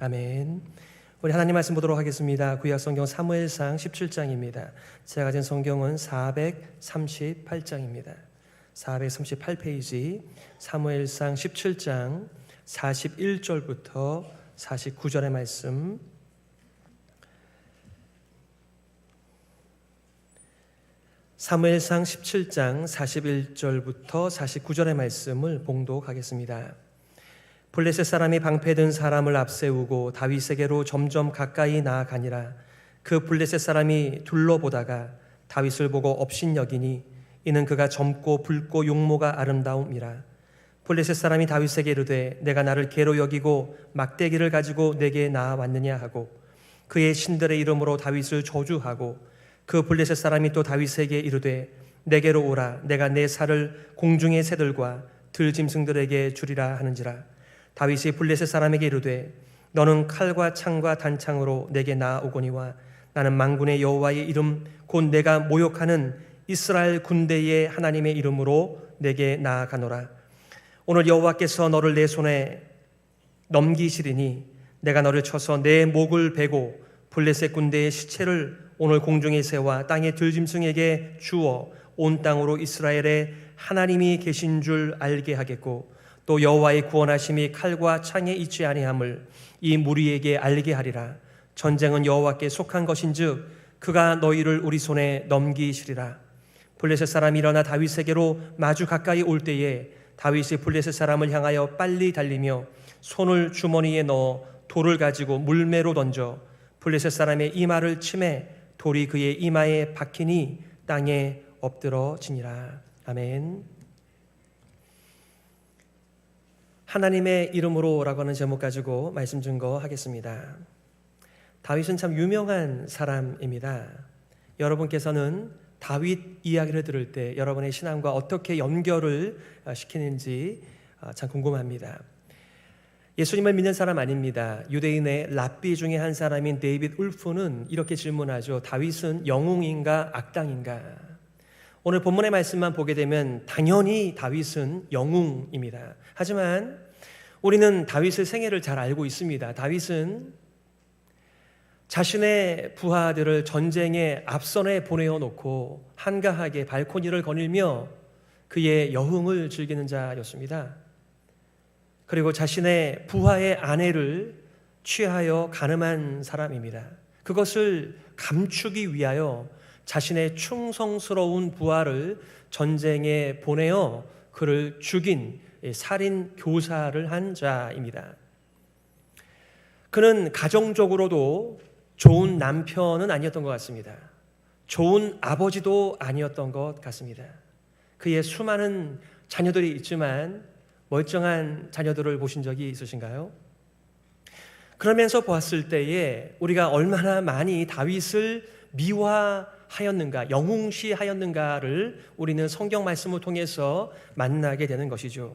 아멘. 우리 하나님 말씀 보도록 하겠습니다. 구약 성경 사무엘상 17장입니다. 제가 가진 성경은 438장입니다. 438페이지 사무엘상 17장 41절부터 49절의 말씀. 사무엘상 17장 41절부터 49절의 말씀을 봉독하겠습니다. 블레셋 사람이 방패든 사람을 앞세우고 다윗에게로 점점 가까이 나아가니라. 그 블레셋 사람이 둘러보다가 다윗을 보고 업신여기니 이는 그가 젊고 붉고 용모가 아름다움이라. 블레셋 사람이 다윗에게 이르되 내가 나를 개로 여기고 막대기를 가지고 내게 나아왔느냐 하고 그의 신들의 이름으로 다윗을 저주하고 그 블레셋 사람이 또 다윗에게 이르되 내게로 오라. 내가 내 살을 공중의 새들과 들짐승들에게 주리라 하는지라. 다윗이 블레셋 사람에게 이르되 너는 칼과 창과 단창으로 내게 나아오거니와 나는 만군의 여호와의 이름 곧 내가 모욕하는 이스라엘 군대의 하나님의 이름으로 내게 나아가노라. 오늘 여호와께서 너를 내 손에 넘기시리니 내가 너를 쳐서 내 목을 베고 블레셋 군대의 시체를 오늘 공중의 새와 땅의 들짐승에게 주어 온 땅으로 이스라엘의 하나님이 계신 줄 알게 하겠고 또 여호와의 구원하심이 칼과 창에 있지 아니함을 이 무리에게 알게 하리라. 전쟁은 여호와께 속한 것인즉 그가 너희를 우리 손에 넘기시리라. 블레셋 사람이 일어나 다윗에게로 마주 가까이 올 때에 다윗이 블레셋 사람을 향하여 빨리 달리며 손을 주머니에 넣어 돌을 가지고 물매로 던져 블레셋 사람의 이마를 치매 돌이 그의 이마에 박히니 땅에 엎드러지니라. 아멘. 하나님의 이름으로라고 하는 제목 가지고 말씀 증거하겠습니다. 다윗은 참 유명한 사람입니다. 여러분께서는 다윗 이야기를 들을 때 여러분의 신앙과 어떻게 연결을 시키는지 참 궁금합니다. 예수님을 믿는 사람 아닙니다. 유대인의 랍비 중에 한 사람인 데이빗 울프는 이렇게 질문하죠. 다윗은 영웅인가 악당인가? 오늘 본문의 말씀만 보게 되면 당연히 다윗은 영웅입니다. 하지만 우리는 다윗의 생애를 잘 알고 있습니다. 다윗은 자신의 부하들을 전쟁의 앞선에 보내어 놓고 한가하게 발코니를 거닐며 그의 여흥을 즐기는 자였습니다. 그리고 자신의 부하의 아내를 취하여 간음한 사람입니다. 그것을 감추기 위하여 자신의 충성스러운 부하를 전쟁에 보내어 그를 죽인 살인 교사를 한 자입니다. 그는 가정적으로도 좋은 남편은 아니었던 것 같습니다. 좋은 아버지도 아니었던 것 같습니다. 그의 수많은 자녀들이 있지만 멀쩡한 자녀들을 보신 적이 있으신가요? 그러면서 보았을 때에 우리가 얼마나 많이 다윗을 미화하였는가, 영웅시하였는가를 우리는 성경 말씀을 통해서 만나게 되는 것이죠.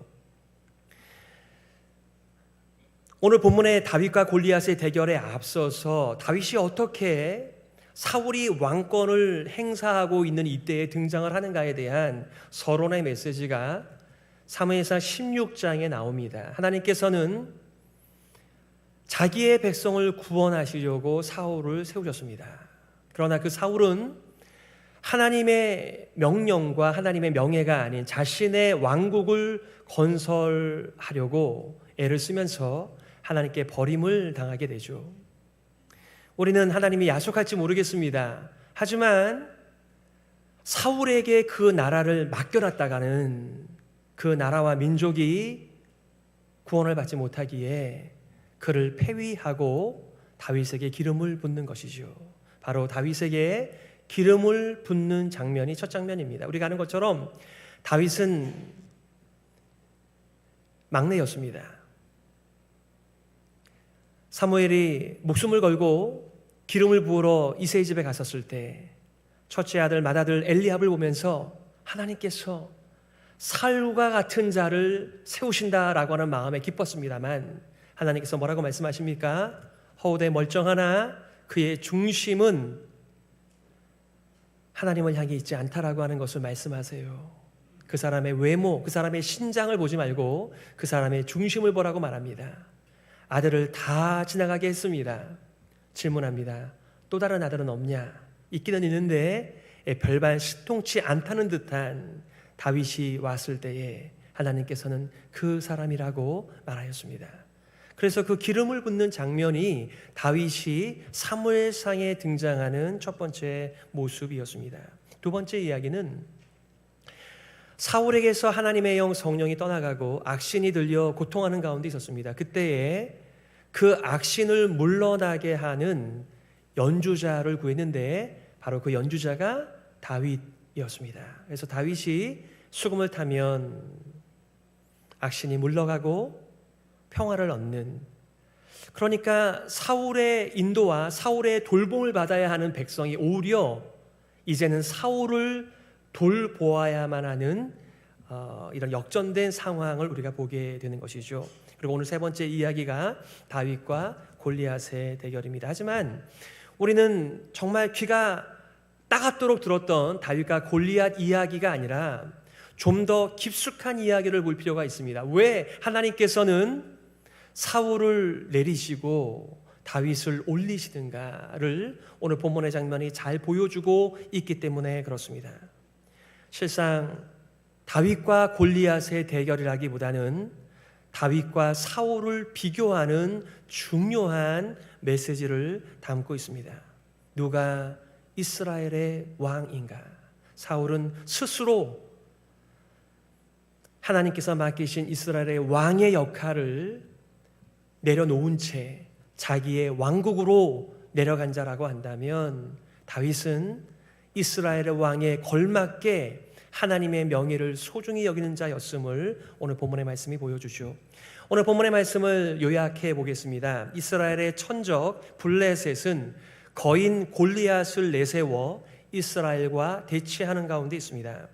오늘 본문의 다윗과 골리앗의 대결에 앞서서 다윗이 어떻게 사울이 왕권을 행사하고 있는 이때에 등장을 하는가에 대한 서론의 메시지가 사무엘상 16장에 나옵니다. 하나님께서는 자기의 백성을 구원하시려고 사울을 세우셨습니다. 그러나 그 사울은 하나님의 명령과 하나님의 명예가 아닌 자신의 왕국을 건설하려고 애를 쓰면서 하나님께 버림을 당하게 되죠. 우리는 하나님이 야속할지 모르겠습니다. 하지만 사울에게 그 나라를 맡겨놨다가는 그 나라와 민족이 구원을 받지 못하기에 그를 폐위하고 다윗에게 기름을 붓는 것이죠. 바로 다윗에게 기름을 붓는 장면이 첫 장면입니다. 우리가 아는 것처럼 다윗은 막내였습니다. 사무엘이 목숨을 걸고 기름을 부으러 이새의 집에 갔었을 때 첫째 아들 맏아들 엘리압을 보면서 하나님께서 사울과 같은 자를 세우신다라고 하는 마음에 기뻤습니다만 하나님께서 뭐라고 말씀하십니까? 허우대 멀쩡하나 그의 중심은 하나님을 향해 있지 않다라고 하는 것을 말씀하세요. 그 사람의 외모, 그 사람의 신장을 보지 말고 그 사람의 중심을 보라고 말합니다. 아들을 다 지나가게 했습니다. 질문합니다. 또 다른 아들은 없냐? 있기는 있는데 별반 신통치 않다는 듯한 다윗이 왔을 때에 하나님께서는 그 사람이라고 말하였습니다. 그래서 그 기름을 붓는 장면이 다윗이 사무엘상에 등장하는 첫 번째 모습이었습니다. 두 번째 이야기는 사울에게서 하나님의 영 성령이 떠나가고 악신이 들려 고통하는 가운데 있었습니다. 그때에 그 악신을 물러나게 하는 연주자를 구했는데 바로 그 연주자가 다윗이었습니다. 그래서 다윗이 수금을 타면 악신이 물러가고 평화를 얻는, 그러니까 사울의 인도와 사울의 돌봄을 받아야 하는 백성이 오히려 이제는 사울을 돌보아야만 하는 이런 역전된 상황을 우리가 보게 되는 것이죠. 그리고 오늘 세 번째 이야기가 다윗과 골리앗의 대결입니다. 하지만 우리는 정말 귀가 따갑도록 들었던 다윗과 골리앗 이야기가 아니라 좀 더 깊숙한 이야기를 볼 필요가 있습니다. 왜 하나님께서는 사울을 내리시고 다윗을 올리시는가를 오늘 본문의 장면이 잘 보여주고 있기 때문에 그렇습니다. 실상 다윗과 골리앗의 대결이라기보다는 다윗과 사울을 비교하는 중요한 메시지를 담고 있습니다. 누가 이스라엘의 왕인가? 사울은 스스로 하나님께서 맡기신 이스라엘의 왕의 역할을 내려놓은 채 자기의 왕국으로 내려간 자라고 한다면 다윗은 이스라엘의 왕에 걸맞게 하나님의 명예를 소중히 여기는 자였음을 오늘 본문의 말씀이 보여주죠. 오늘 본문의 말씀을 요약해 보겠습니다. 이스라엘의 천적 블레셋은 거인 골리앗을 내세워 이스라엘과 대치하는 가운데 있습니다.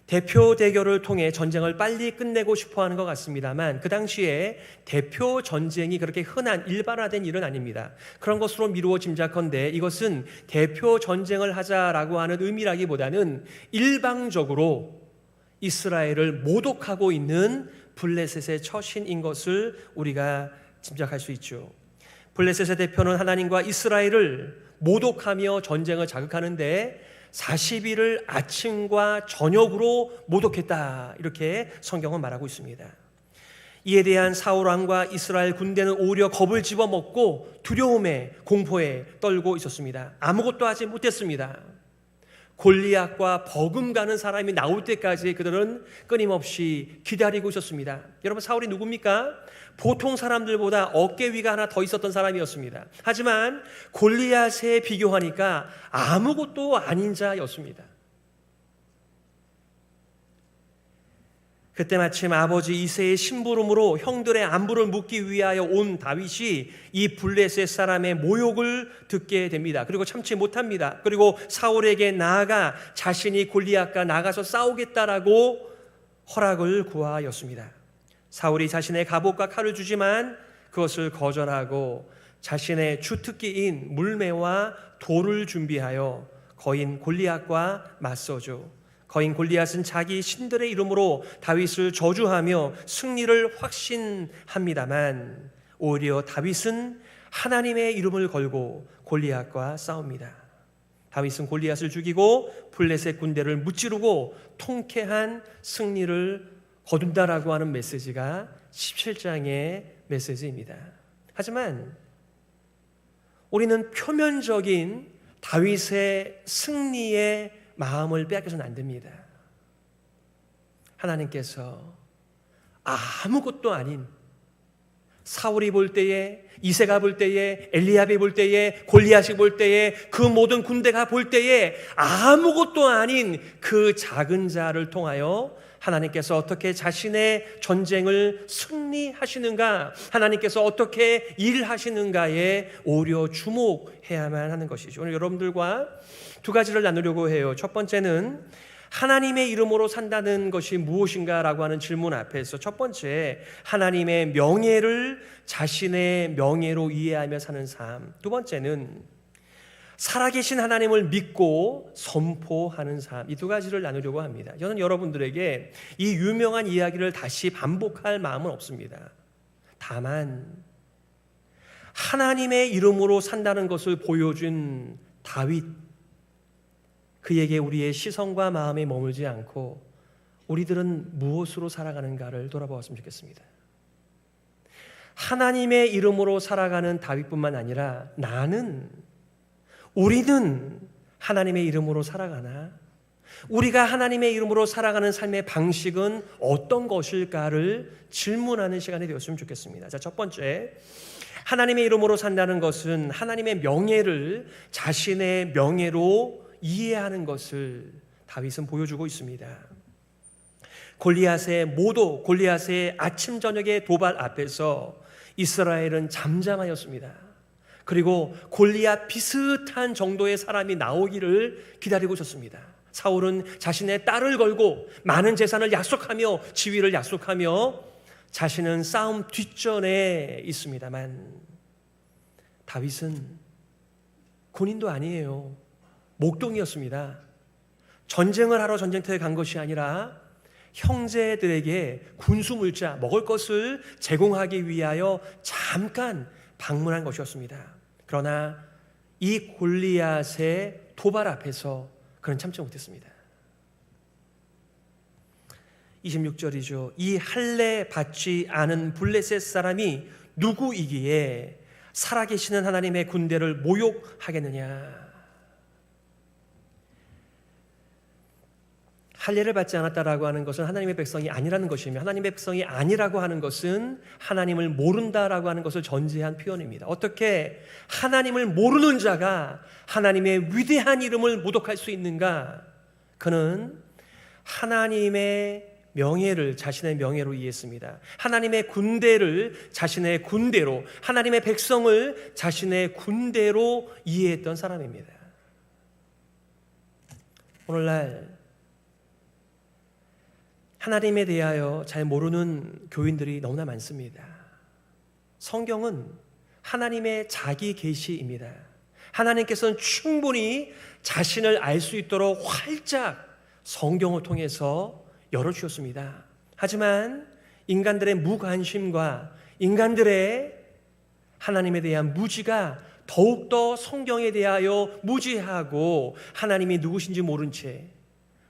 대표 대결을 통해 전쟁을 빨리 끝내고 싶어하는 것 같습니다만 그 당시에 대표 전쟁이 그렇게 흔한 일반화된 일은 아닙니다. 그런 것으로 미루어 짐작컨대 이것은 대표 전쟁을 하자라고 하는 의미라기보다는 일방적으로 이스라엘을 모독하고 있는 블레셋의 처신인 것을 우리가 짐작할 수 있죠. 블레셋의 대표는 하나님과 이스라엘을 모독하며 전쟁을 자극하는데 40일을 아침과 저녁으로 모독했다, 이렇게 성경은 말하고 있습니다. 이에 대한 사울 왕과 이스라엘 군대는 오히려 겁을 집어먹고 두려움에 공포에 떨고 있었습니다. 아무것도 하지 못했습니다. 골리앗과 버금가는 사람이 나올 때까지 그들은 끊임없이 기다리고 있었습니다. 여러분, 사울이 누굽니까? 보통 사람들보다 어깨 위가 하나 더 있었던 사람이었습니다. 하지만 골리앗에 비교하니까 아무것도 아닌 자였습니다. 그때 마침 아버지 이새의 심부름으로 형들의 안부를 묻기 위하여 온 다윗이 이 블레셋 사람의 모욕을 듣게 됩니다. 그리고 참지 못합니다. 그리고 사울에게 나아가 자신이 골리앗과 나가서 싸우겠다라고 허락을 구하였습니다. 사울이 자신의 갑옷과 칼을 주지만 그것을 거절하고 자신의 주특기인 물매와 돌을 준비하여 거인 골리앗과 맞서죠. 거인 골리앗은 자기 신들의 이름으로 다윗을 저주하며 승리를 확신합니다만 오히려 다윗은 하나님의 이름을 걸고 골리앗과 싸웁니다. 다윗은 골리앗을 죽이고 블레셋 군대를 무찌르고 통쾌한 승리를 거둔다라고 하는 메시지가 17장의 메시지입니다. 하지만 우리는 표면적인 다윗의 승리의 마음을 빼앗겨서는 안 됩니다. 하나님께서 아무것도 아닌 사울이 볼 때에, 이새가 볼 때에, 엘리압이 볼 때에, 골리앗이 볼 때에, 그 모든 군대가 볼 때에 아무것도 아닌 그 작은 자를 통하여 하나님께서 어떻게 자신의 전쟁을 승리하시는가, 하나님께서 어떻게 일하시는가에 오히려 주목해야만 하는 것이죠. 오늘 여러분들과 두 가지를 나누려고 해요. 첫 번째는 하나님의 이름으로 산다는 것이 무엇인가라고 하는 질문 앞에서 첫 번째, 하나님의 명예를 자신의 명예로 이해하며 사는 삶. 두 번째는 살아계신 하나님을 믿고 선포하는 삶. 이 두 가지를 나누려고 합니다. 저는 여러분들에게 이 유명한 이야기를 다시 반복할 마음은 없습니다. 다만 하나님의 이름으로 산다는 것을 보여준 다윗, 그에게 우리의 시선과 마음이 머물지 않고 우리들은 무엇으로 살아가는가를 돌아보았으면 좋겠습니다. 하나님의 이름으로 살아가는 다윗뿐만 아니라 우리는 하나님의 이름으로 살아가나? 우리가 하나님의 이름으로 살아가는 삶의 방식은 어떤 것일까를 질문하는 시간이 되었으면 좋겠습니다. 자, 첫 번째, 하나님의 이름으로 산다는 것은 하나님의 명예를 자신의 명예로 이해하는 것을 다윗은 보여주고 있습니다. 골리앗의 아침 저녁의 도발 앞에서 이스라엘은 잠잠하였습니다. 그리고 골리앗 비슷한 정도의 사람이 나오기를 기다리고 있었습니다. 사울은 자신의 딸을 걸고 많은 재산을 약속하며 지위를 약속하며 자신은 싸움 뒷전에 있습니다만, 다윗은 군인도 아니에요. 목동이었습니다. 전쟁을 하러 전쟁터에 간 것이 아니라 형제들에게 군수 물자, 먹을 것을 제공하기 위하여 잠깐 방문한 것이었습니다. 그러나 이 골리앗의 도발 앞에서 그는 참지 못했습니다. 26절이죠. 이 할례 받지 않은 블레셋 사람이 누구이기에 살아계시는 하나님의 군대를 모욕하겠느냐. 할례를 받지 않았다라고 하는 것은 하나님의 백성이 아니라는 것이며, 하나님의 백성이 아니라고 하는 것은 하나님을 모른다라고 하는 것을 전제한 표현입니다. 어떻게 하나님을 모르는 자가 하나님의 위대한 이름을 모독할 수 있는가? 그는 하나님의 명예를 자신의 명예로 이해했습니다. 하나님의 군대를 자신의 군대로, 하나님의 백성을 자신의 군대로 이해했던 사람입니다. 오늘날 하나님에 대하여 잘 모르는 교인들이 너무나 많습니다. 성경은 하나님의 자기 계시입니다. 하나님께서는 충분히 자신을 알 수 있도록 활짝 성경을 통해서 열어주셨습니다. 하지만 인간들의 무관심과 인간들의 하나님에 대한 무지가 더욱더 성경에 대하여 무지하고 하나님이 누구신지 모른 채,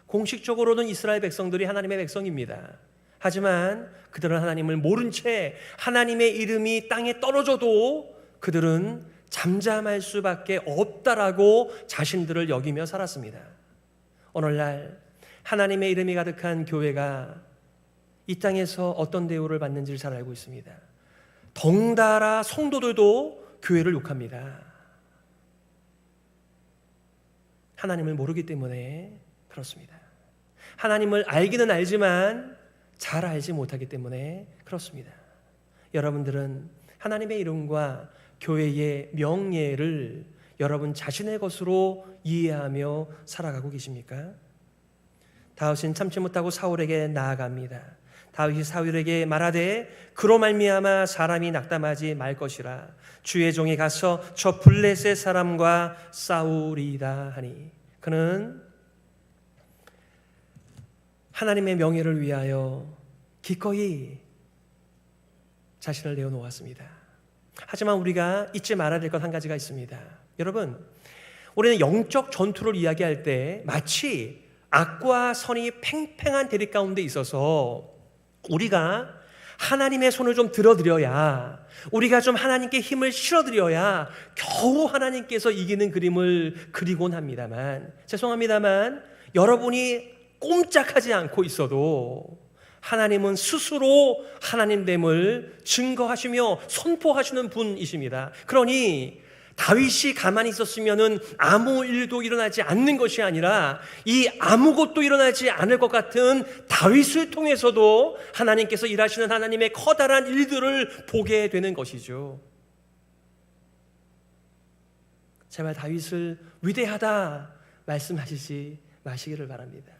공식적으로는 이스라엘 백성들이 하나님의 백성입니다. 하지만 그들은 하나님을 모른 채 하나님의 이름이 땅에 떨어져도 그들은 잠잠할 수밖에 없다라고 자신들을 여기며 살았습니다. 오늘날 하나님의 이름이 가득한 교회가 이 땅에서 어떤 대우를 받는지를 잘 알고 있습니다. 덩달아 성도들도 교회를 욕합니다. 하나님을 모르기 때문에 그렇습니다. 하나님을 알기는 알지만 잘 알지 못하기 때문에 그렇습니다. 여러분들은 하나님의 이름과 교회의 명예를 여러분 자신의 것으로 이해하며 살아가고 계십니까? 다윗은 참지 못하고 사울에게 나아갑니다. 다윗이 사울에게 말하되 그로 말미암아 사람이 낙담하지 말 것이라. 주의 종이 가서 저 블레셋 사람과 싸우리이다 하니. 그는 하나님의 명예를 위하여 기꺼이 자신을 내어놓았습니다. 하지만 우리가 잊지 말아야 될 것 한 가지가 있습니다. 여러분, 우리는 영적 전투를 이야기할 때 마치 악과 선이 팽팽한 대립 가운데 있어서 우리가 하나님의 손을 좀 들어드려야, 우리가 좀 하나님께 힘을 실어드려야 겨우 하나님께서 이기는 그림을 그리곤 합니다만, 죄송합니다만 여러분이 꼼짝하지 않고 있어도 하나님은 스스로 하나님됨을 증거하시며 선포하시는 분이십니다. 그러니 다윗이 가만히 있었으면 아무 일도 일어나지 않는 것이 아니라 이 아무것도 일어나지 않을 것 같은 다윗을 통해서도 하나님께서 일하시는 하나님의 커다란 일들을 보게 되는 것이죠. 제발 다윗을 위대하다 말씀하시지 마시기를 바랍니다.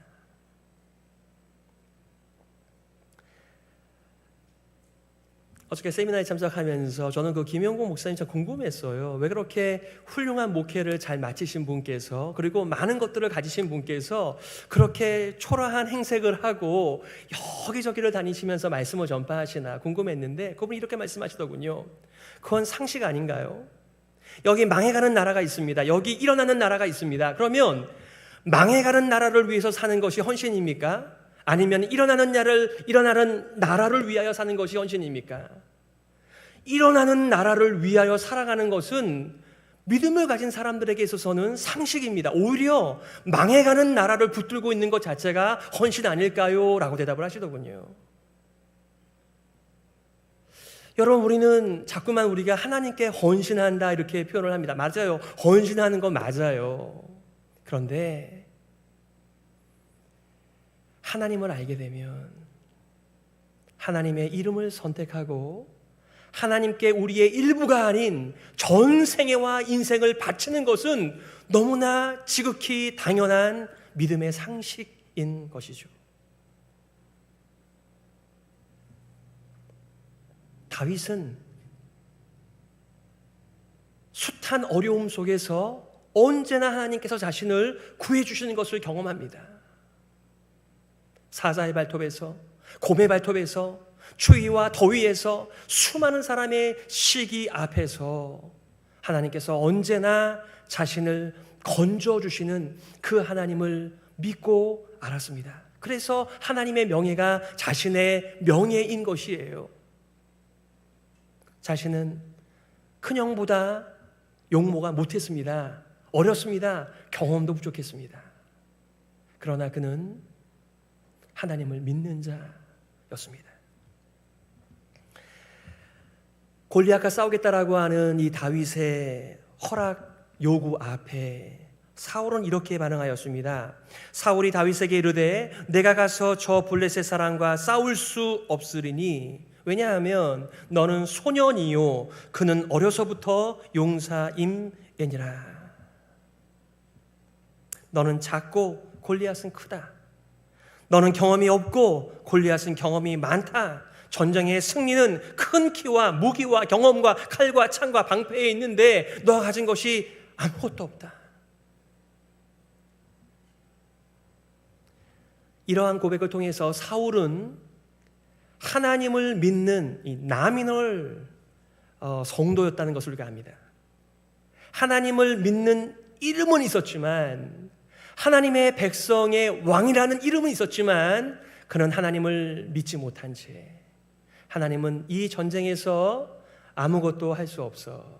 어저께 세미나에 참석하면서 저는 그 김영국 목사님 참 궁금했어요. 왜 그렇게 훌륭한 목회를 잘 마치신 분께서, 그리고 많은 것들을 가지신 분께서 그렇게 초라한 행색을 하고 여기저기를 다니시면서 말씀을 전파하시나 궁금했는데, 그분이 이렇게 말씀하시더군요. 그건 상식 아닌가요? 여기 망해가는 나라가 있습니다. 여기 일어나는 나라가 있습니다. 그러면 망해가는 나라를 위해서 사는 것이 헌신입니까? 아니면 일어나는 나라를 위하여 사는 것이 헌신입니까? 일어나는 나라를 위하여 살아가는 것은 믿음을 가진 사람들에게 있어서는 상식입니다. 오히려 망해가는 나라를 붙들고 있는 것 자체가 헌신 아닐까요? 라고 대답을 하시더군요. 여러분, 우리는 자꾸만 우리가 하나님께 헌신한다 이렇게 표현을 합니다. 맞아요. 헌신하는 건 맞아요. 그런데 하나님을 알게 되면 하나님의 이름을 선택하고 하나님께 우리의 일부가 아닌 전 생애와 인생을 바치는 것은 너무나 지극히 당연한 믿음의 상식인 것이죠. 다윗은 숱한 어려움 속에서 언제나 하나님께서 자신을 구해주시는 것을 경험합니다. 사자의 발톱에서, 곰의 발톱에서, 추위와 더위에서, 수많은 사람의 시기 앞에서 하나님께서 언제나 자신을 건져주시는 그 하나님을 믿고 알았습니다. 그래서 하나님의 명예가 자신의 명예인 것이에요. 자신은 큰형보다 용모가 못했습니다. 어렸습니다. 경험도 부족했습니다. 그러나 그는 하나님을 믿는 자였습니다. 골리앗과 싸우겠다라고 하는 이 다윗의 허락 요구 앞에 사울은 이렇게 반응하였습니다. 사울이 다윗에게 이르되 내가 가서 저 블레셋 사람과 싸울 수 없으리니 왜냐하면 너는 소년이요 그는 어려서부터 용사임이니라. 너는 작고 골리앗은 크다. 너는 경험이 없고 골리앗은 경험이 많다. 전쟁의 승리는 큰 키와 무기와 경험과 칼과 창과 방패에 있는데 너가 가진 것이 아무것도 없다. 이러한 고백을 통해서 사울은 하나님을 믿는 이 나미널 성도였다는 것을 우리가 압니다. 하나님을 믿는 이름은 있었지만, 하나님의 백성의 왕이라는 이름은 있었지만 그는 하나님을 믿지 못한 채 하나님은 이 전쟁에서 아무것도 할 수 없어.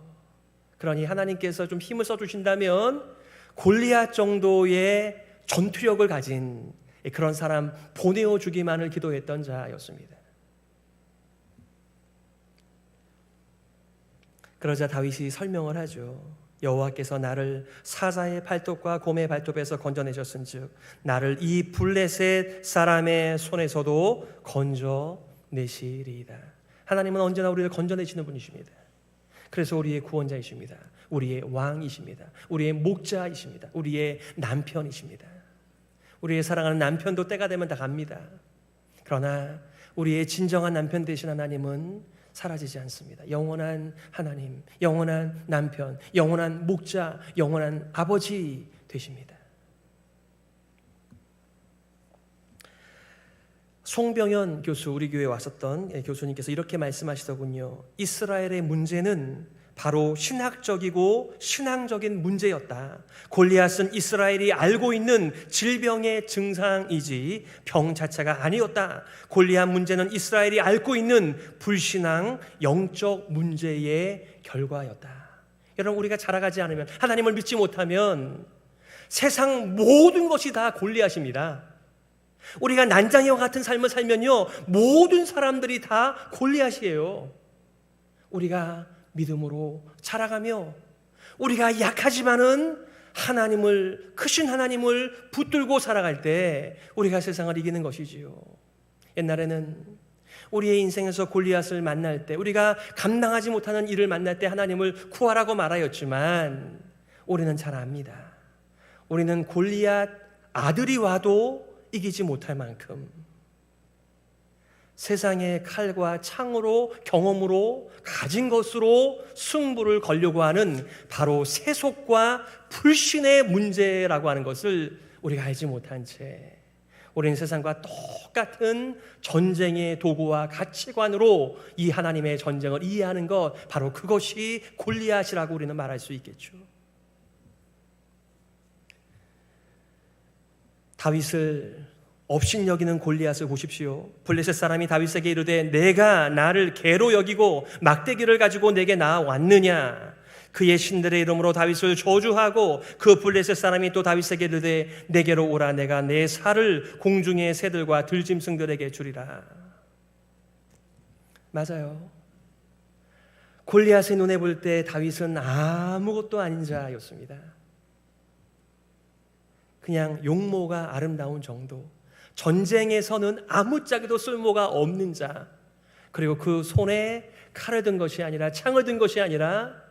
그러니 하나님께서 좀 힘을 써주신다면 골리앗 정도의 전투력을 가진 그런 사람 보내어주기만을 기도했던 자였습니다. 그러자 다윗이 설명을 하죠. 여호와께서 나를 사자의 발톱과 곰의 발톱에서 건져내셨은즉 나를 이 블레셋 사람의 손에서도 건져내시리이다. 하나님은 언제나 우리를 건져내시는 분이십니다. 그래서 우리의 구원자이십니다. 우리의 왕이십니다. 우리의 목자이십니다. 우리의 남편이십니다. 우리의 사랑하는 남편도 때가 되면 다 갑니다. 그러나 우리의 진정한 남편 되신 하나님은 사라지지 않습니다. 영원한 하나님, 영원한 남편, 영원한 목자, 영원한 아버지 되십니다. 송병현 교수, 우리 교회에 왔었던 교수님께서 이렇게 말씀하시더군요. 이스라엘의 문제는 바로 신학적이고 신앙적인 문제였다. 골리앗은 이스라엘이 알고 있는 질병의 증상이지 병 자체가 아니었다. 골리앗 문제는 이스라엘이 앓고 있는 불신앙, 영적 문제의 결과였다. 여러분, 우리가 자라가지 않으면, 하나님을 믿지 못하면 세상 모든 것이 다 골리앗입니다. 우리가 난장이와 같은 삶을 살면요, 모든 사람들이 다 골리앗이에요. 우리가 믿음으로 자라가며 우리가 약하지만은 하나님을, 크신 하나님을 붙들고 살아갈 때 우리가 세상을 이기는 것이지요. 옛날에는 우리의 인생에서 골리앗을 만날 때, 우리가 감당하지 못하는 일을 만날 때 하나님을 구하라고 말하였지만 우리는 잘 압니다. 우리는 골리앗 아들이 와도 이기지 못할 만큼 세상의 칼과 창으로, 경험으로, 가진 것으로 승부를 걸려고 하는 바로 세속과 불신의 문제라고 하는 것을 우리가 알지 못한 채 우리는 세상과 똑같은 전쟁의 도구와 가치관으로 이 하나님의 전쟁을 이해하는 것, 바로 그것이 골리앗이라고 우리는 말할 수 있겠죠. 다윗을 업신여기는 골리앗을 보십시오. 블레셋 사람이 다윗에게 이르되 내가 나를 개로 여기고 막대기를 가지고 내게 나왔느냐. 그의 신들의 이름으로 다윗을 저주하고 그 블레셋 사람이 또 다윗에게 이르되 내게로 오라. 내가 내 살을 공중의 새들과 들짐승들에게 주리라. 맞아요. 골리앗의 눈에 볼 때 다윗은 아무것도 아닌 자였습니다. 그냥 용모가 아름다운 정도, 전쟁에서는 아무짝에도 쓸모가 없는 자, 그리고 그 손에 칼을 든 것이 아니라 창을 든 것이 아니라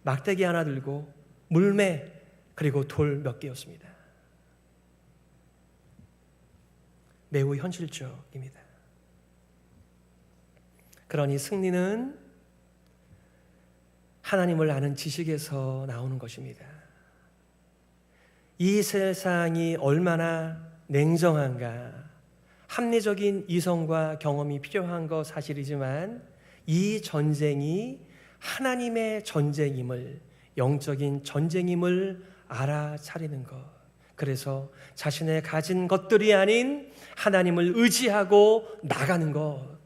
막대기 하나 들고 물매 그리고 돌 몇 개였습니다. 매우 현실적입니다. 그러니 승리는 하나님을 아는 지식에서 나오는 것입니다. 이 세상이 얼마나 냉정한가, 합리적인 이성과 경험이 필요한 것 사실이지만 이 전쟁이 하나님의 전쟁임을, 영적인 전쟁임을 알아차리는 것, 그래서 자신의 가진 것들이 아닌 하나님을 의지하고 나가는 것.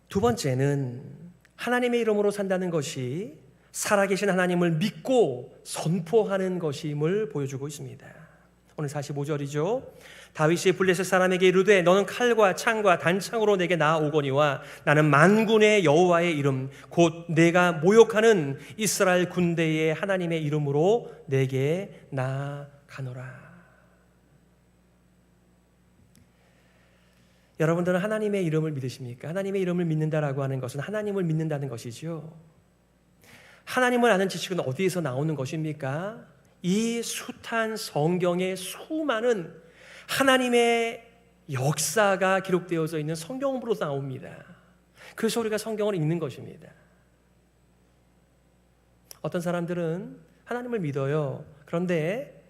두 번째는 하나님의 이름으로 산다는 것이 살아계신 하나님을 믿고 선포하는 것임을 보여주고 있습니다. 오늘 45절이죠. 다윗이 블레셋 사람에게 이르되 너는 칼과 창과 단창으로 내게 나아오거니와 나는 만군의 여호와의 이름 곧 내가 모욕하는 이스라엘 군대의 하나님의 이름으로 내게 나아가노라. 여러분들은 하나님의 이름을 믿으십니까? 하나님의 이름을 믿는다라고 하는 것은 하나님을 믿는다는 것이죠. 하나님을 아는 지식은 어디에서 나오는 것입니까? 이 숱한 성경의 수많은 하나님의 역사가 기록되어져 있는 성경으로 나옵니다. 그래서 우리가 성경을 읽는 것입니다. 어떤 사람들은 하나님을 믿어요. 그런데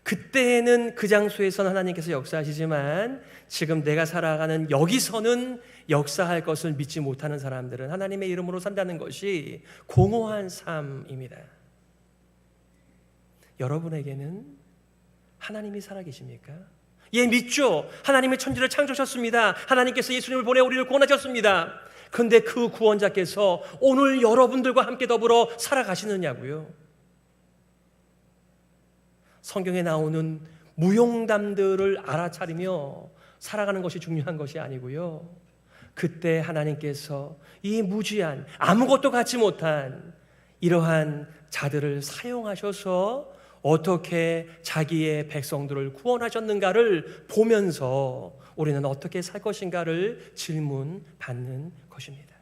그때는 그 장소에서는 하나님께서 역사하시지만 지금 내가 살아가는 여기서는 역사할 것을 믿지 못하는 사람들은 하나님의 이름으로 산다는 것이 공허한 삶입니다. 여러분에게는 하나님이 살아계십니까? 예, 믿죠. 하나님의 천지를 창조하셨습니다. 하나님께서 예수님을 보내 우리를 구원하셨습니다. 그런데 그 구원자께서 오늘 여러분들과 함께 더불어 살아가시느냐고요. 성경에 나오는 무용담들을 알아차리며 살아가는 것이 중요한 것이 아니고요. 그때 하나님께서 이 무지한 아무것도 갖지 못한 이러한 자들을 사용하셔서 어떻게 자기의 백성들을 구원하셨는가를 보면서 우리는 어떻게 살 것인가를 질문받는 것입니다.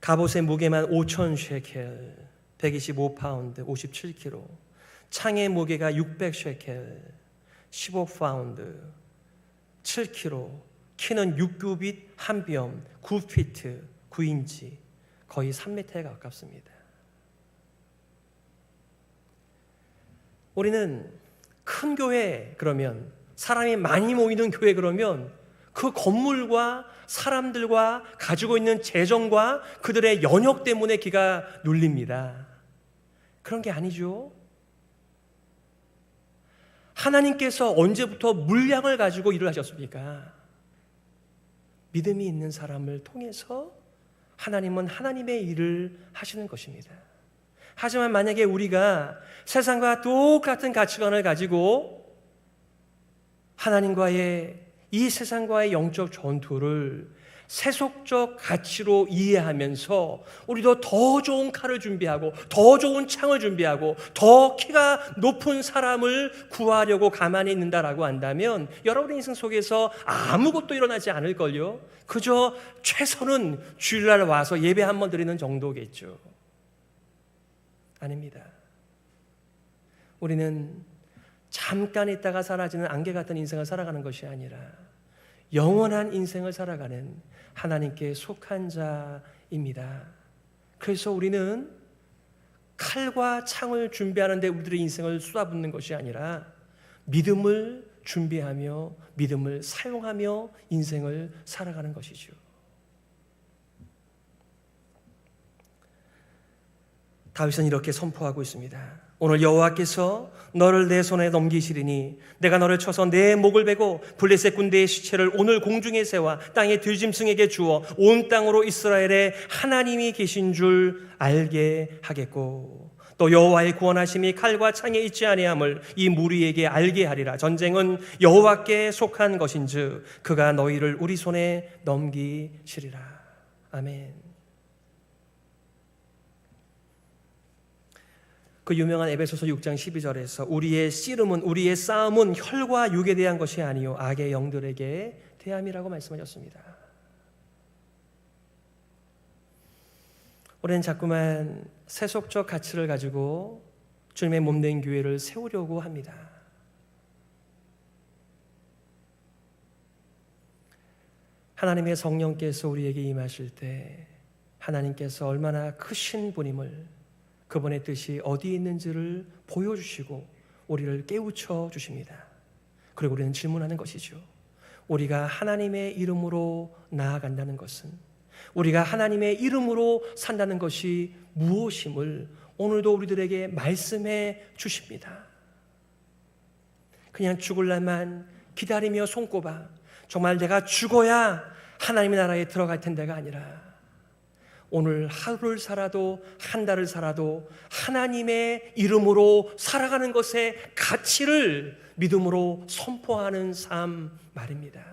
갑옷의 무게만 5,000 셰켈, 125파운드, 57kg. 창의 무게가 600 셰켈, 15파운드, 7kg. 키는 6규빗 한 뼘, 9피트, 9인치, 거의 3m에 가깝습니다. 우리는 큰 교회 그러면, 사람이 많이 모이는 교회 그러면 그 건물과 사람들과 가지고 있는 재정과 그들의 연역 때문에 기가 눌립니다. 그런 게 아니죠. 하나님께서 언제부터 물량을 가지고 일을 하셨습니까? 믿음이 있는 사람을 통해서 하나님은 하나님의 일을 하시는 것입니다. 하지만 만약에 우리가 세상과 똑같은 가치관을 가지고 하나님과의 이 세상과의 영적 전투를 세속적 가치로 이해하면서 우리도 더 좋은 칼을 준비하고 더 좋은 창을 준비하고 더 키가 높은 사람을 구하려고 가만히 있는다라고 한다면 여러분의 인생 속에서 아무것도 일어나지 않을걸요. 그저 최선은 주일날 와서 예배 한번 드리는 정도겠죠. 아닙니다. 우리는 잠깐 있다가 사라지는 안개 같은 인생을 살아가는 것이 아니라 영원한 인생을 살아가는 하나님께 속한 자입니다. 그래서 우리는 칼과 창을 준비하는데 우리들의 인생을 쏟아붓는 것이 아니라 믿음을 준비하며 믿음을 사용하며 인생을 살아가는 것이죠. 다윗은 이렇게 선포하고 있습니다. 오늘 여호와께서 너를 내 손에 넘기시리니 내가 너를 쳐서 내 목을 베고 블레셋 군대의 시체를 오늘 공중에 세워 땅의 들짐승에게 주어 온 땅으로 이스라엘의 하나님이 계신 줄 알게 하겠고 또 여호와의 구원하심이 칼과 창에 있지 아니함을 이 무리에게 알게 하리라. 전쟁은 여호와께 속한 것인즉 그가 너희를 우리 손에 넘기시리라. 아멘. 그 유명한 에베소서 6장 12절에서 우리의 씨름은 우리의 싸움은 혈과 육에 대한 것이 아니요 악의 영들에게 대함이라고 말씀하셨습니다. 우리는 자꾸만 세속적 가치를 가지고 주님의 몸된 교회를 세우려고 합니다. 하나님의 성령께서 우리에게 임하실 때 하나님께서 얼마나 크신 분임을, 그분의 뜻이 어디에 있는지를 보여주시고 우리를 깨우쳐 주십니다. 그리고 우리는 질문하는 것이죠. 우리가 하나님의 이름으로 나아간다는 것은, 우리가 하나님의 이름으로 산다는 것이 무엇임을 오늘도 우리들에게 말씀해 주십니다. 그냥 죽을 날만 기다리며 손꼽아 정말 내가 죽어야 하나님의 나라에 들어갈 텐데가 아니라 오늘 하루를 살아도 한 달을 살아도 하나님의 이름으로 살아가는 것의 가치를 믿음으로 선포하는 삶 말입니다.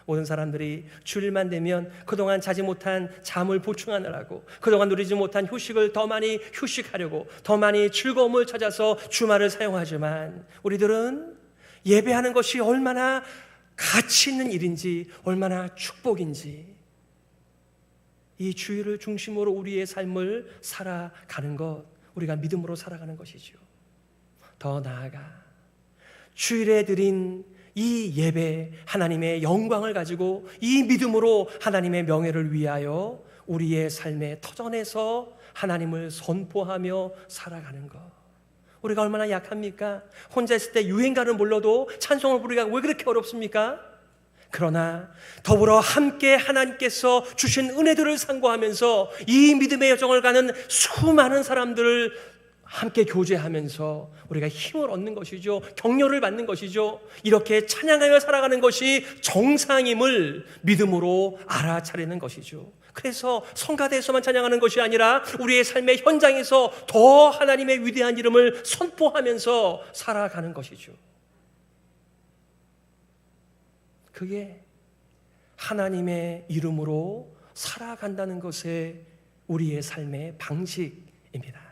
모든 사람들이 주일만 되면 그동안 자지 못한 잠을 보충하느라고, 그동안 누리지 못한 휴식을 더 많이 휴식하려고, 더 많이 즐거움을 찾아서 주말을 사용하지만 우리들은 예배하는 것이 얼마나 가치 있는 일인지, 얼마나 축복인지 이 주일을 중심으로 우리의 삶을 살아가는 것, 우리가 믿음으로 살아가는 것이죠. 더 나아가 주일에 드린 이 예배, 하나님의 영광을 가지고 이 믿음으로 하나님의 명예를 위하여 우리의 삶에 터전에서 하나님을 선포하며 살아가는 것. 우리가 얼마나 약합니까? 혼자 있을 때 유행가는 몰라도 찬송을 부르기가 왜 그렇게 어렵습니까? 그러나 더불어 함께 하나님께서 주신 은혜들을 상고하면서 이 믿음의 여정을 가는 수많은 사람들을 함께 교제하면서 우리가 힘을 얻는 것이죠. 격려를 받는 것이죠. 이렇게 찬양하며 살아가는 것이 정상임을 믿음으로 알아차리는 것이죠. 그래서 성가대에서만 찬양하는 것이 아니라 우리의 삶의 현장에서 더 하나님의 위대한 이름을 선포하면서 살아가는 것이죠. 그게 하나님의 이름으로 살아간다는 것의 우리의 삶의 방식입니다.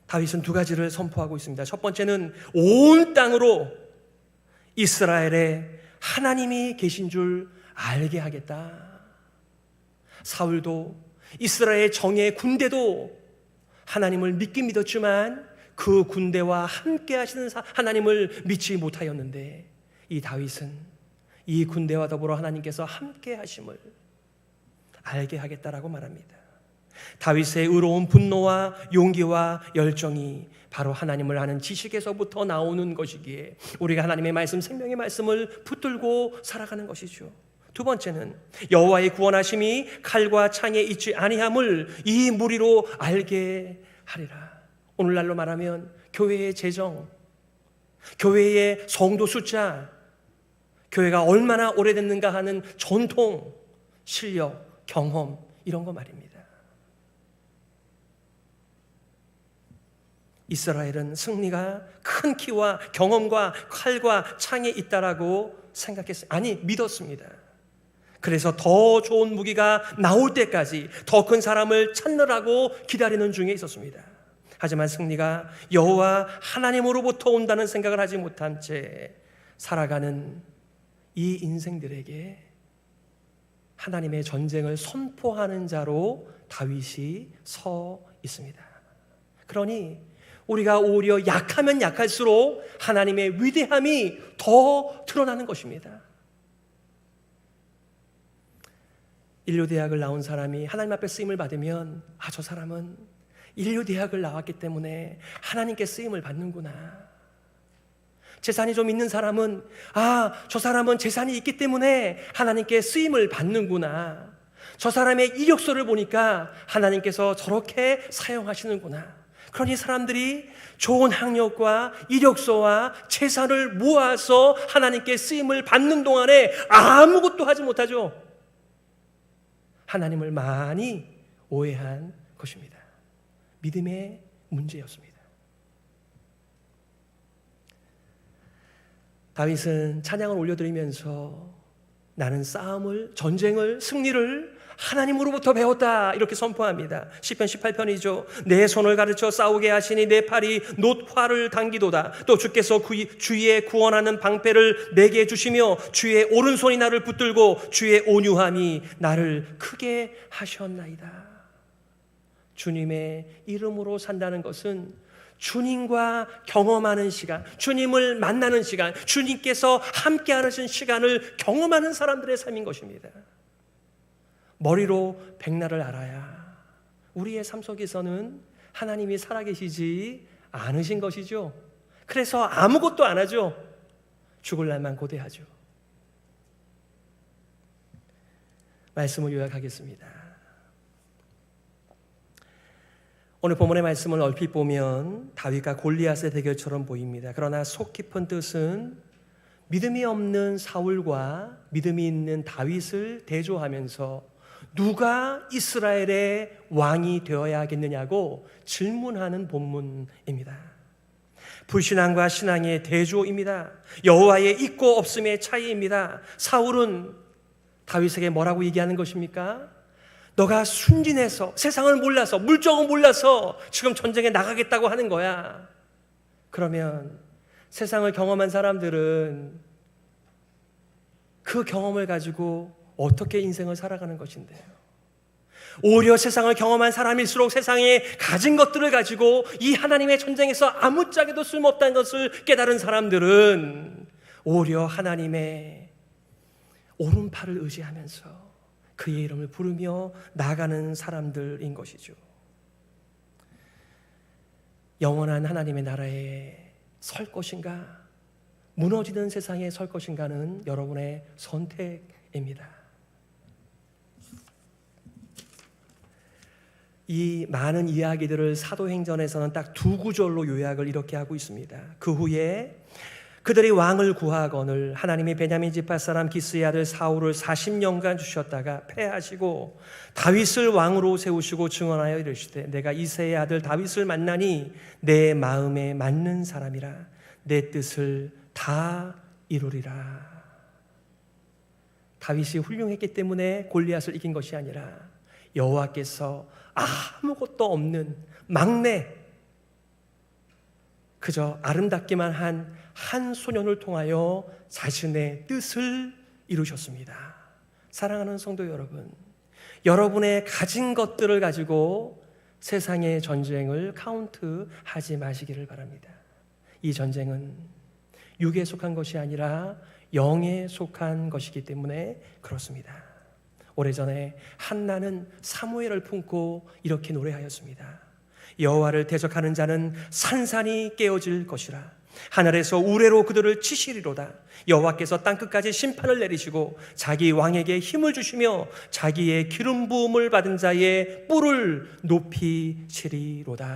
다윗은 두 가지를 선포하고 있습니다. 첫 번째는 온 땅으로 이스라엘에 하나님이 계신 줄 알게 하겠다. 사울도 이스라엘 정예 군대도 하나님을 믿긴 믿었지만 그 군대와 함께 하시는 하나님을 믿지 못하였는데 이 다윗은 이 군대와 더불어 하나님께서 함께 하심을 알게 하겠다라고 말합니다. 다윗의 의로운 분노와 용기와 열정이 바로 하나님을 아는 지식에서부터 나오는 것이기에 우리가 하나님의 말씀, 생명의 말씀을 붙들고 살아가는 것이죠. 두 번째는 여호와의 구원하심이 칼과 창에 있지 아니함을 이 무리로 알게 하리라. 오늘날로 말하면 교회의 재정, 교회의 성도 숫자, 교회가 얼마나 오래됐는가 하는 전통, 실력, 경험, 이런 거 말입니다. 이스라엘은 승리가 큰 키와 경험과 칼과 창에 있다라고 생각했어요. 아니, 믿었습니다. 그래서 더 좋은 무기가 나올 때까지 더 큰 사람을 찾느라고 기다리는 중에 있었습니다. 하지만 승리가 여호와 하나님으로부터 온다는 생각을 하지 못한 채 살아가는 이 인생들에게 하나님의 전쟁을 선포하는 자로 다윗이 서 있습니다. 그러니 우리가 오히려 약하면 약할수록 하나님의 위대함이 더 드러나는 것입니다. 인류대학을 나온 사람이 하나님 앞에 쓰임을 받으면 저 사람은 인류대학을 나왔기 때문에 하나님께 쓰임을 받는구나. 재산이 좀 있는 사람은 저 사람은 재산이 있기 때문에 하나님께 쓰임을 받는구나. 저 사람의 이력서를 보니까 하나님께서 저렇게 사용하시는구나. 그러니 사람들이 좋은 학력과 이력서와 재산을 모아서 하나님께 쓰임을 받는 동안에 아무것도 하지 못하죠. 하나님을 많이 오해한 것입니다. 믿음의 문제였습니다. 다윗은 찬양을 올려드리면서 나는 전쟁을, 승리를 하나님으로부터 배웠다 이렇게 선포합니다. 시편 18편이죠. 내 손을 가르쳐 싸우게 하시니 내 팔이 놋화를 당기도다. 또 주께서 주의 구원하는 방패를 내게 주시며 주의 오른손이 나를 붙들고 주의 온유함이 나를 크게 하셨나이다. 주님의 이름으로 산다는 것은 주님과 경험하는 시간, 주님을 만나는 시간, 주님께서 함께 하시는 시간을 경험하는 사람들의 삶인 것입니다. 머리로 백날을 알아야 우리의 삶 속에서는 하나님이 살아계시지 않으신 것이죠. 그래서 아무것도 안 하죠. 죽을 날만 고대하죠. 말씀을 요약하겠습니다. 오늘 본문의 말씀을 얼핏 보면 다윗과 골리앗의 대결처럼 보입니다. 그러나 속 깊은 뜻은 믿음이 없는 사울과 믿음이 있는 다윗을 대조하면서 누가 이스라엘의 왕이 되어야 하겠느냐고 질문하는 본문입니다. 불신앙과 신앙의 대조입니다. 여호와의 있고 없음의 차이입니다. 사울은 다윗에게 뭐라고 얘기하는 것입니까? 너가 순진해서 세상을 몰라서 물정을 몰라서 지금 전쟁에 나가겠다고 하는 거야. 그러면 세상을 경험한 사람들은 그 경험을 가지고 어떻게 인생을 살아가는 것인데요. 오히려 세상을 경험한 사람일수록 세상에 가진 것들을 가지고 이 하나님의 전쟁에서 아무짝에도 쓸모없다는 것을 깨달은 사람들은 오히려 하나님의 오른팔을 의지하면서 그의 이름을 부르며 나아가는 사람들인 것이죠. 영원한 하나님의 나라에 설 것인가, 무너지는 세상에 설 것인가는 여러분의 선택입니다. 이 많은 이야기들을 사도행전에서는 딱 두 구절로 요약을 이렇게 하고 있습니다. 그 후에 그들이 왕을 구하거늘 하나님이 베냐민 지파 사람 기스의 아들 사울을 40년간 주셨다가 패하시고 다윗을 왕으로 세우시고 증언하여 이르시되 내가 이새의 아들 다윗을 만나니 내 마음에 맞는 사람이라 내 뜻을 다 이루리라. 다윗이 훌륭했기 때문에 골리앗을 이긴 것이 아니라 여호와께서 아무것도 없는 막내, 그저 아름답기만 한 소년을 통하여 자신의 뜻을 이루셨습니다. 사랑하는 성도 여러분, 여러분의 가진 것들을 가지고 세상의 전쟁을 카운트하지 마시기를 바랍니다. 이 전쟁은 육에 속한 것이 아니라 영에 속한 것이기 때문에 그렇습니다. 오래전에 한나는 사무엘을 품고 이렇게 노래하였습니다. 여호와를 대적하는 자는 산산이 깨어질 것이라. 하늘에서 우레로 그들을 치시리로다. 여호와께서 땅끝까지 심판을 내리시고 자기 왕에게 힘을 주시며 자기의 기름 부음을 받은 자의 뿔을 높이시리로다.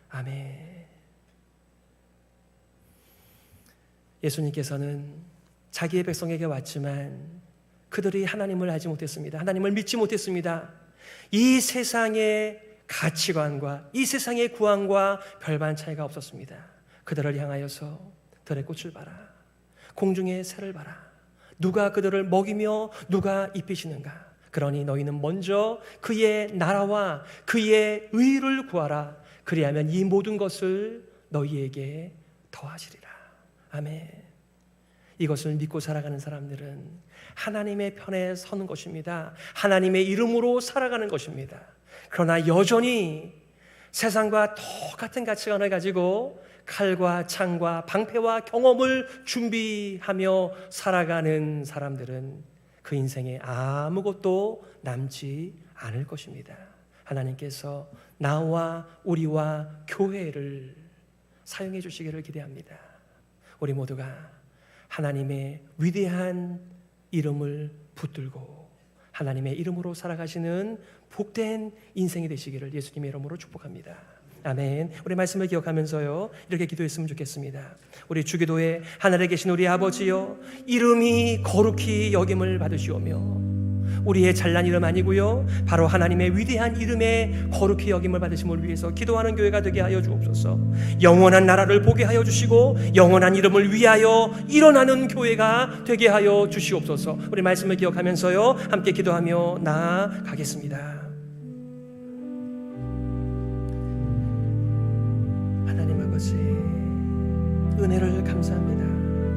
아멘. 예수님께서는 자기의 백성에게 왔지만 그들이 하나님을 알지 못했습니다. 하나님을 믿지 못했습니다. 이 세상의 가치관과 이 세상의 구원과 별반 차이가 없었습니다. 그들을 향하여서 들의 꽃을 봐라, 공중의 새를 봐라. 누가 그들을 먹이며 누가 입히시는가? 그러니 너희는 먼저 그의 나라와 그의 의를 구하라. 그리하면 이 모든 것을 너희에게 더하시리라. 아멘. 이것을 믿고 살아가는 사람들은 하나님의 편에 서는 것입니다. 하나님의 이름으로 살아가는 것입니다. 그러나 여전히 세상과 똑같은 가치관을 가지고 칼과 창과 방패와 경험을 준비하며 살아가는 사람들은 그 인생에 아무것도 남지 않을 것입니다. 하나님께서 나와 우리와 교회를 사용해 주시기를 기대합니다. 우리 모두가 하나님의 위대한 이름을 붙들고 하나님의 이름으로 살아가시는 복된 인생이 되시기를 예수님의 이름으로 축복합니다. 아멘. 우리 말씀을 기억하면서요, 이렇게 기도했으면 좋겠습니다. 우리 주기도에 하늘에 계신 우리 아버지여, 이름이 거룩히 여김을 받으시오며, 우리의 잘난 이름 아니고요, 바로 하나님의 위대한 이름에 거룩히 여김을 받으심을 위해서 기도하는 교회가 되게 하여 주옵소서. 영원한 나라를 보게 하여 주시고 영원한 이름을 위하여 일어나는 교회가 되게 하여 주시옵소서. 우리 말씀을 기억하면서요, 함께 기도하며 나아가겠습니다. 하나님 아버지, 은혜를 감사합니다.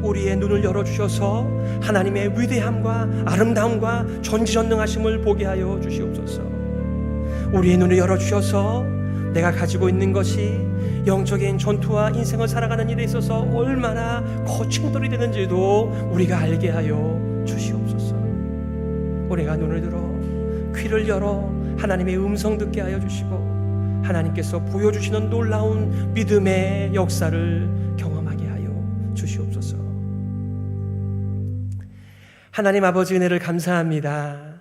우리의 눈을 열어주셔서 하나님의 위대함과 아름다움과 전지전능하심을 보게 하여 주시옵소서. 우리의 눈을 열어주셔서 내가 가지고 있는 것이 영적인 전투와 인생을 살아가는 일에 있어서 얼마나 거친 돌이 되는지도 우리가 알게 하여 주시옵소서. 우리가 눈을 들어 귀를 열어 하나님의 음성 듣게 하여 주시고 하나님께서 보여주시는 놀라운 믿음의 역사를 경험하게 하여 주시옵소서. 하나님 아버지, 은혜를 감사합니다.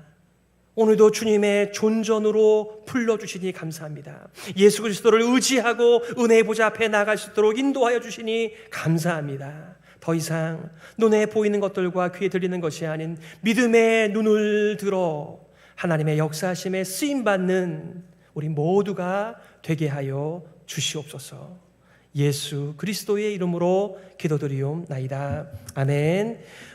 오늘도 주님의 존전으로 불러주시니 감사합니다. 예수 그리스도를 의지하고 은혜의 보좌 앞에 나갈 수 있도록 인도하여 주시니 감사합니다. 더 이상 눈에 보이는 것들과 귀에 들리는 것이 아닌 믿음의 눈을 들어 하나님의 역사하심에 쓰임받는 우리 모두가 되게 하여 주시옵소서. 예수 그리스도의 이름으로 기도드리옵나이다. 아멘.